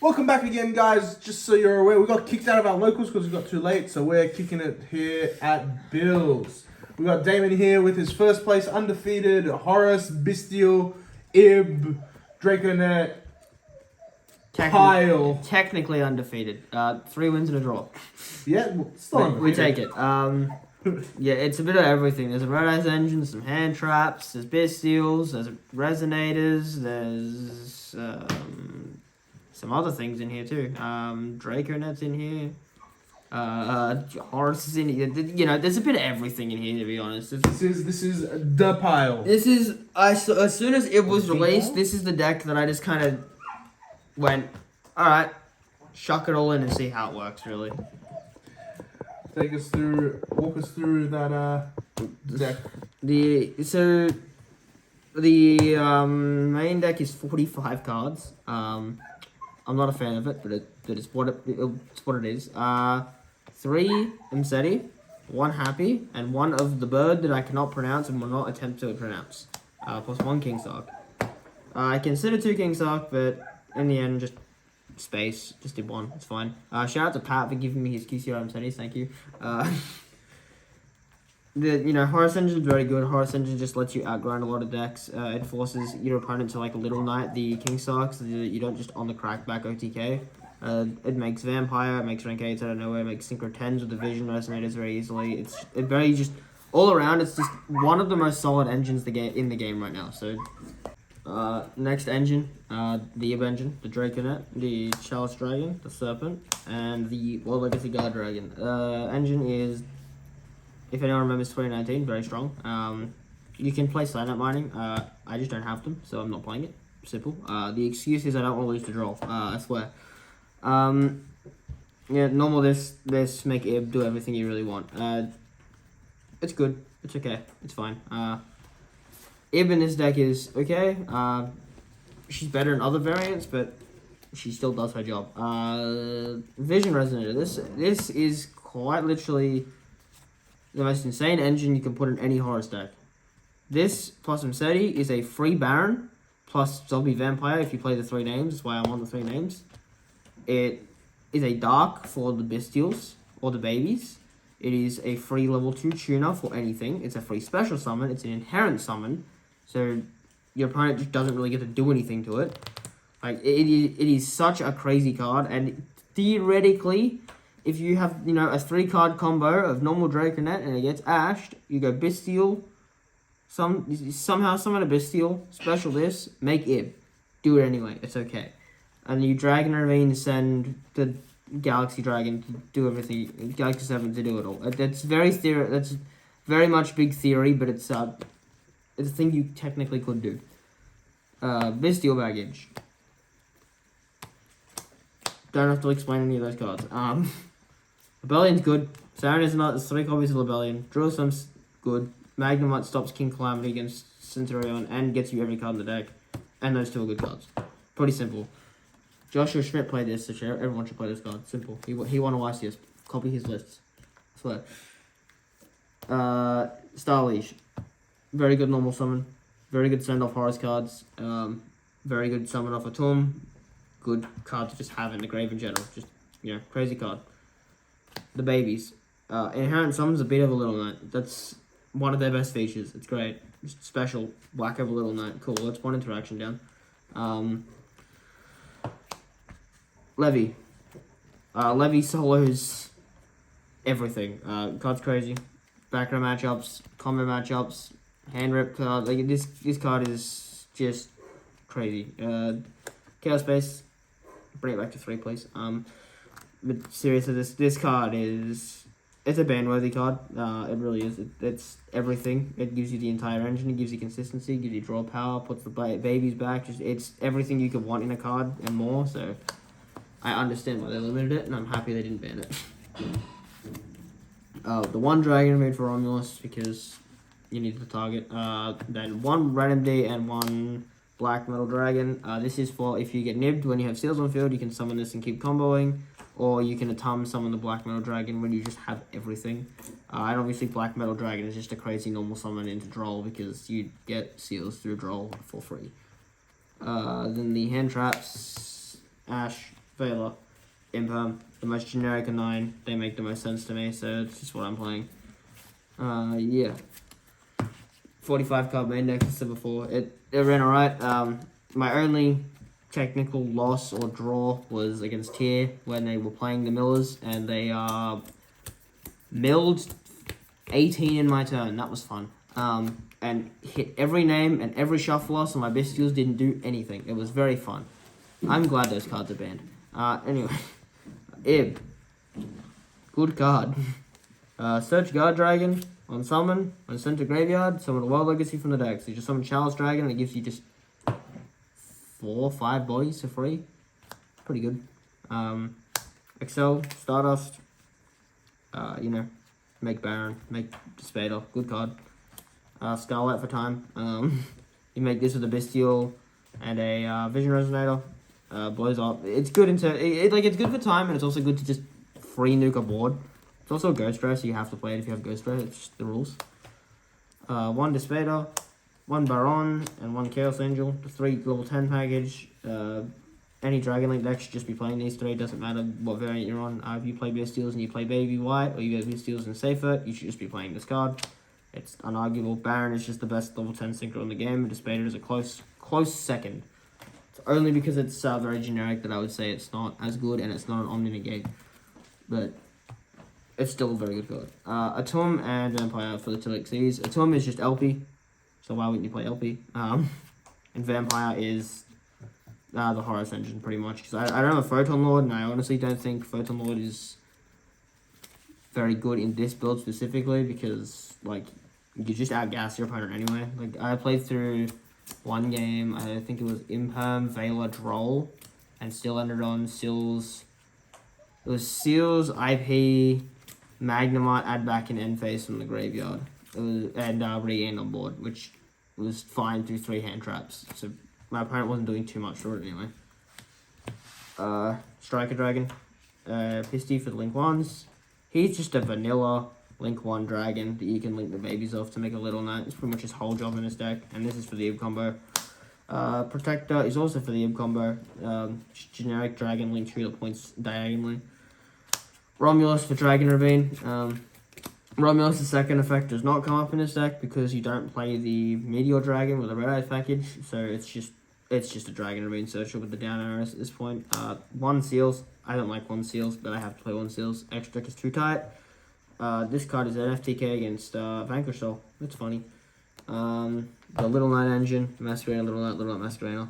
Welcome back again, guys. Just so you're aware, we got kicked out of our locals because we got too late, so we're kicking it here at Bill's. We got Damon here with his first place undefeated, Horus, Bystial, Ib, Draconet, Pile. Technically undefeated. 3 wins and a draw. Yeah, still We take it. Yeah, it's a bit of everything. There's a Red Eyes engine, some hand traps, there's Bystials, there's resonators, there's some other things in here too. Draconet's in here. Horus is in here. You know, there's a bit of everything in here, to be honest. This is the Pile. This is as soon as it was released, this is the deck that I just kind of went, all right, chuck it all in and see how it works. Really. Walk us through that deck. The main deck is 45 cards. I'm not a fan of it, but it's what it is. 3 Imseti, 1 Happy, and 1 of the bird that I cannot pronounce and will not attempt to pronounce. Plus 1 Kingsark. I consider 2 Kingsark, but in the end, just space. Just did 1. It's fine. Shout out to Pat for giving me his QCR Imsetis. Thank you. Horus Engine is very good. Horus Engine just lets you outgrind a lot of decks. It forces your opponent to like Little Knight the Kingsark, so that you don't just on the crackback OTK. It makes Vampire, it makes rank 8s out of nowhere, it makes Synchro 10s with the Vision Resonators very easily. It very just all around. It's just one of the most solid engines in the game right now. So next engine, the Ib engine, the Draconet, the Chalice Dragon, the Serpent, and the World Legacy Guard Dragon. Engine is, if anyone remembers 2019, very strong. You can play Silent Mining. I just don't have them, so I'm not playing it. Simple. The excuse is I don't want to lose the draw. I swear. Yeah, normal this make Ib do everything you really want. It's good. It's okay. It's fine. Ib in this deck is okay. She's better in other variants, but she still does her job. Vision Resonator. This is quite literally the most insane engine you can put in any Horus deck. This plus Imseti is a free Baron plus Zombie Vampire if you play the 3 names. That's why I want the 3 names. It is a Dark for the Bystials or the babies. It is a free level 2 tuner for anything. It's a free special summon. It's an inherent summon. So your opponent just doesn't really get to do anything to it. Like it is such a crazy card, and theoretically, if you have, a 3-card combo of normal Draconet and it gets ashed, you go Bystial, somehow summon a Bystial, special this, make Ib. Do it anyway, it's okay. And you Dragon Ravine, send the Galaxy Dragon to do everything, Galaxy 7 to do it all. That's very much big theory, but it's a thing you technically could do. Bystial Baggage. Don't have to explain any of those cards. Rebellion's good. Siren is not. There's 3 copies of Rebellion. Drillsum's good. Magnemite stops King Calamity against Centurion and gets you every card in the deck. And those 2 are good cards. Pretty simple. Joshua Schmidt played this, so everyone should play this card. Simple. He won a YCS. Copy his lists. I swear. Star Leash. Very good normal summon. Very good send off Horus cards. Very good summon off a Tomb. Good card to just have in the grave in general. Just, crazy card. The babies. Inherent Summon's a bit of a Little Knight. That's one of their best features. It's great. Just special. Whack of a Little Knight. Cool. That's 1 interaction down. Levy. Levy solos everything. Card's crazy. Background matchups, combo matchups, hand rip card. Like this card is just crazy. Chaos Space. Bring it back to 3, please. But seriously, this card it's a ban-worthy card. It really is. It's everything. It gives you the entire engine. It gives you consistency. Gives you draw power. Puts the babies back. It's everything you could want in a card and more. So I understand why they limited it, and I'm happy they didn't ban it. The 1 dragon made for Romulus because you need to target. Then 1 random D and 1 black metal dragon. This is for if you get nibbed when you have seals on field, you can summon this and keep comboing. Or you can Atom summon the Black Metal Dragon when you just have everything. And obviously Black Metal Dragon is just a crazy normal summon into Droll because you get seals through Droll for free. Then the hand traps, Ash, Veiler, Imperm, the most generic of 9. They make the most sense to me, so it's just what I'm playing. Yeah. 45 card main deck, as I said before. It ran alright. My only technical loss or draw was against Tier when they were playing the Millers, and they milled 18 in my turn. That was fun. And hit every name and every shuffler, so my Bystials didn't do anything. It was very fun. I'm glad those cards are banned. Anyway. Ib. Good card. Search Guard Dragon on summon. On send to graveyard, summon a Wild Legacy from the deck. So you just summon Chalice Dragon and it gives you just 4 or 5 bodies for free. Pretty good. Excel, Stardust. Make Baron, make Spader. Good card. Starlight for time. You make this with a Bystial and a Vision Resonator. Blows up. It's good it's good for time, and it's also good to just free nuke a board. It's also a Ghost Ray, so you have to play it if you have Ghost Ray. It's just the rules. 1 Despader, 1 Baron, and 1 Chaos Angel. The 3 level 10 package. Any Dragon Link deck should just be playing these 3. Doesn't matter what variant you're on. If you play Bystials and you play Baby White, or you get Bystials and Safer, you should just be playing this card. It's unarguable. Baron is just the best level 10 synchro in the game. Despader is a close second. It's only because it's very generic that I would say it's not as good, and it's not an Omni Negate. But it's still a very good card. Atom and Vampire for the Telexes. Atom is just LP, so why wouldn't you play LP? And Vampire is the Horus engine, pretty much. Because I don't have a Photon Lord, and I honestly don't think Photon Lord is very good in this build specifically, because, like, you just outgas your opponent anyway. Like, I played through one game, I think it was Imperm, Veiler, Droll, and still ended on Seals. It was Seals, IP, Magnemite, add back an end phase from the graveyard. It was, and regain on board, which was fine through 3 hand traps. So my opponent wasn't doing too much for it anyway. Striker Dragon, Pisty for the Link 1s. He's just a vanilla Link 1 dragon that you can link the babies off to make a Little Knight. It's pretty much his whole job in this deck, and this is for the Ib combo. Protector is also for the Ib combo. Generic dragon, link 2 that points diagonally. Romulus for Dragon Ravine. Romulus' second effect does not come up in this deck because you don't play the Meteor Dragon with a Red Eyes package, so it's just a Dragon Ravine Searcher with the down arrows at this point. 1 Seals. I don't like 1 Seals, but I have to play 1 Seals. Extra deck is too tight. This card is an FTK against Vanquish Soul. That's funny. The Little Knight engine, Masquerader, Little Knight Masquerader.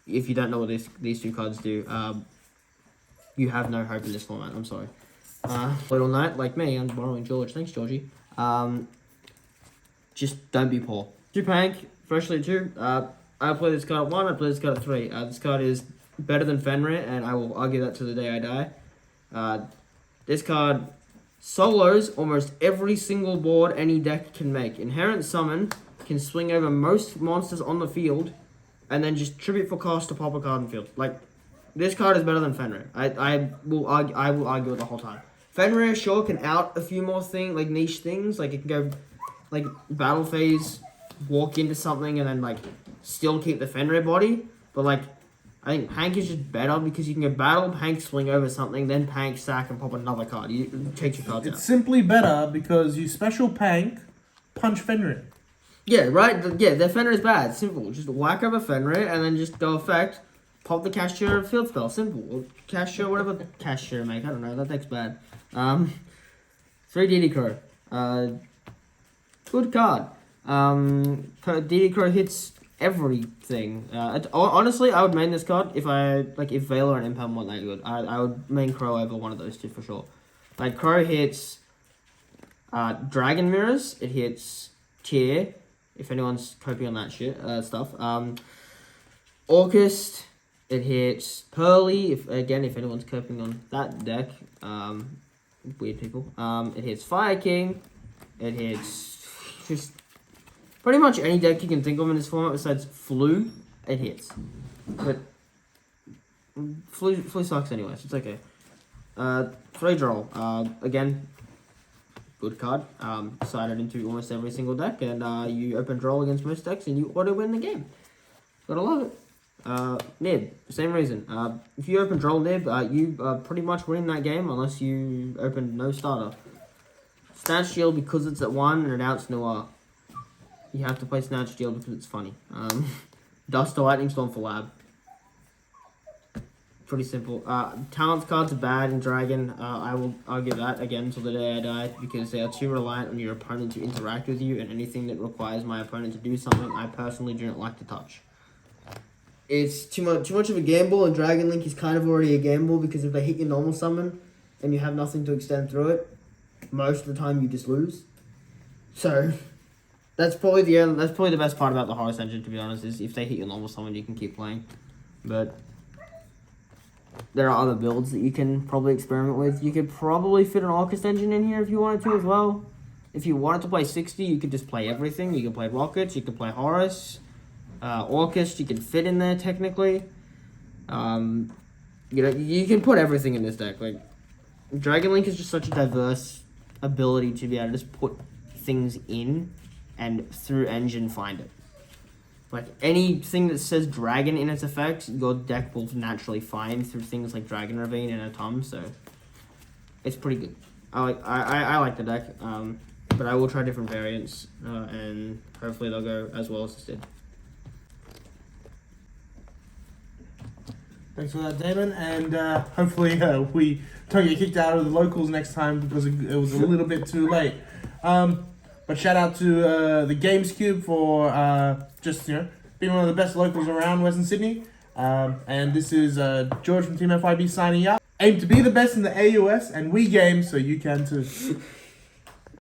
If you don't know what these 2 cards do, you have no hope in this format. I'm sorry. Little Knight, like me, I'm borrowing George. Thanks, Georgie. Just don't be poor. 2 Pank, freshly 2. I play this card at 1, I play this card at 3. This card is better than Fenrir, and I will argue that to the day I die. This card solos almost every single board any deck can make. Inherent Summon can swing over most monsters on the field, and then just tribute for cost to pop a card in field. Like, this card is better than Fenrir. I will argue it the whole time. Fenrir sure can out a few more things, like niche things. Like, it can go, like, battle phase, walk into something, and then, like, still keep the Fenrir body. But, like, I think Pank is just better because you can go battle, Pank, swing over something, then Pank, sack, and pop another card. You take your cards out. It's simply better because you special Pank, punch Fenrir. Yeah, right? Yeah, the Fenrir is bad. Simple. Just whack over Fenrir and then just go effect, pop the Cashier field spell. Simple. Or Cashier, whatever Cashier make. I don't know. That deck's bad. 3 DD Crow. Good card. DD Crow hits everything. Honestly, I would main this card if Veiler and Imperm weren't that good. I would main Crow over one of those 2 for sure. Like, Crow hits Dragon Mirrors. It hits Tier, if anyone's coping on that shit stuff. Orcust. It hits Pearly, if anyone's coping on that deck. Weird people. It hits Fire King. It hits just pretty much any deck you can think of in this format besides Flu. It hits. But Flu sucks anyway, so it's okay. 3 Droll. Again, good card. Sided into almost every single deck, and you open Droll against most decks, and you auto win the game. Gotta love it. Nib, same reason. If you open Droll Nib, you pretty much win that game unless you open no starter. Snatch Shield because it's at 1 and it outs Noir. You have to play Snatch Shield because it's funny. Dust to Lightning Storm for Lab. Pretty simple. Talents cards are bad in Dragon. I'll give that again until the day I die because they are too reliant on your opponent to interact with you, and anything that requires my opponent to do something I personally do not like to touch. It's too much of a gamble, and Dragon Link is kind of already a gamble because if they hit your normal summon and you have nothing to extend through it, most of the time you just lose. So that's probably the best part about the Horus engine, to be honest, is if they hit your normal summon you can keep playing. But there are other builds that you can probably experiment with. You could probably fit an Orcust engine in here if you wanted to as well. If you wanted to play 60, you could just play everything. You could play Rockets, you could play Horus. Orcust, you could fit in there technically. You can put everything in this deck. Like, Dragon Link is just such a diverse ability to be able to just put things in and through engine find it. Like, anything that says dragon in its effect, your deck will naturally find through things like Dragon Ravine and Atom, so it's pretty good. I like the deck, but I will try different variants, and hopefully they'll go as well as this did. Thanks for that, Damon, and hopefully we don't get kicked out of the locals next time because it was a little bit too late. But shout out to the Games Cube for just being one of the best locals around Western Sydney. And this is George from Team FIB signing out. Aim to be the best in the AUS, and we game so you can too.